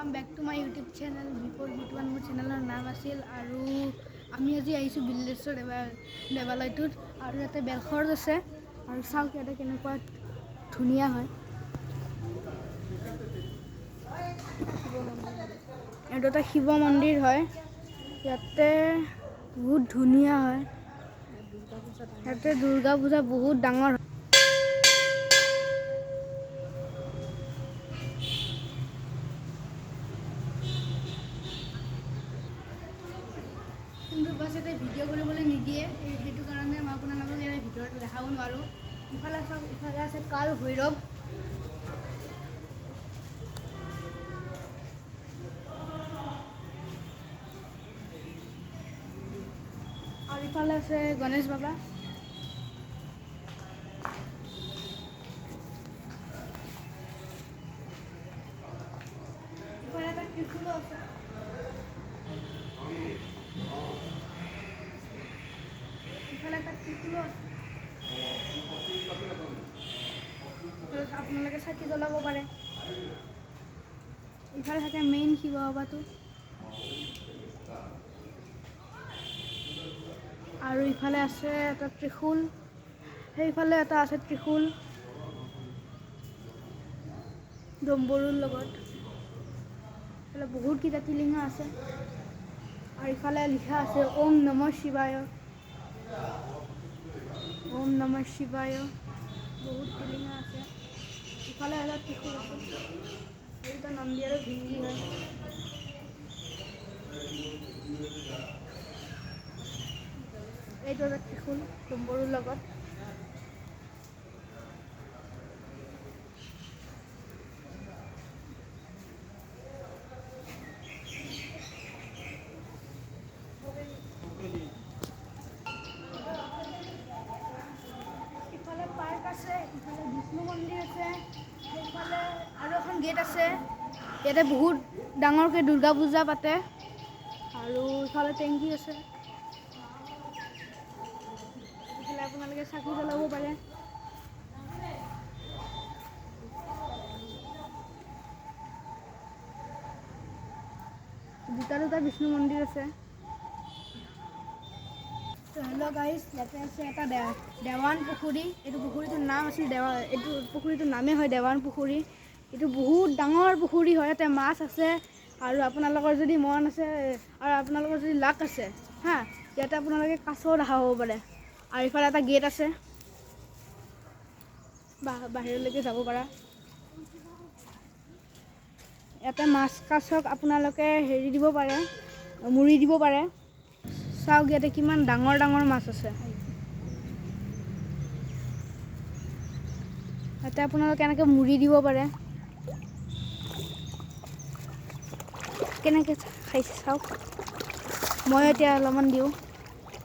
welcome back to my YouTube channel before बिटवान मोर चैनलर नाम आसिल आरु आमी আজি आइसु बिल्लेश्वर देवालयटुत आरु याते बेलखर আছে आरु साउ याते केनेकुवा धुनिया হয় एटा এটা শিৱ মন্দিৰ হয় याते बहुत धुनिया হয় याते दुर्गा पूजा बहुत डाঙर কিন্তু বাস এটা ভিডিও কৰিবলৈ নিদিয়ে সেইটো কাৰণে মই আপোনালোকক ইয়াৰ ভিডিঅ'টো দেখাব নোৱাৰো ইফালে আছে কাল ভৈৰৱ আৰু ইফালে আছে গণেশ বাবা ইফালে এটা ত্ৰিশূল আছে আপোনালোকে চাকি জ্বলাব পাৰে ইফালে থাকে মেইন শিৱ বাবাটো আৰু ইফালে আছে এটা ত্ৰিশূল সেইফালে এটা আছে ত্ৰিশূল ডম্বৰুৰ লগত এফালে বহুত কিটা টিলিঙা আছে আৰু ইফালে লিখা আছে ওম নমঃ শিৱায় ओम नमः शिवाय बहुत टिलिंगा আছে ইফালে এটা ত্ৰিশূল আছে এইটা নন্দী আৰু ভিংগি হয় এইটো এটা ত্ৰিশূল ডম্বৰুৰ লগত विष्णु मंदिर আছে সেইফালে আৰু এখন গেট আছে ইয়াতে বহুত ডাঙৰকে দুৰ্গা পূজা পাতে আৰু ইফালে টেংকি আছে ইফালে আপোনালোকে চাকি জ্বলাব পাৰে দুটা বিষ্ণু মন্দিৰ আছে हेलो गाइस याते আছে এটা দেৱান পুখুৰী এটো পুখুৰীটোৰ নাম আছিল এটো পুখুৰীটোৰ নামে হয় দেৱান পুখুৰী এটো বহুত ডাঙৰ পুখুৰী হয় ইয়াতে মাছ আছে আৰু আপোনালোকৰ যদি মন আছে আৰু আপোনালোকৰ যদি লাক আছে হা ইয়াতে আপোনালোকে কাছ দেখাব পাৰে আৰু ইফালে এটা গেট আছে বাহিৰলৈকে যাব পাৰা ইয়াতে মাছ কাছক আপোনালোকে হেৰি দিব পাৰে মুৰি দিব পাৰে চাওক ইয়াতে কিমান ডাঙৰ ডাঙৰ মাছ আছে ইয়াতে আপোনালোকে এনেকৈ মুৰি দিব পাৰে কেনেকৈ খাইছে চাওক মই এতিয়া অলপমান দিওঁ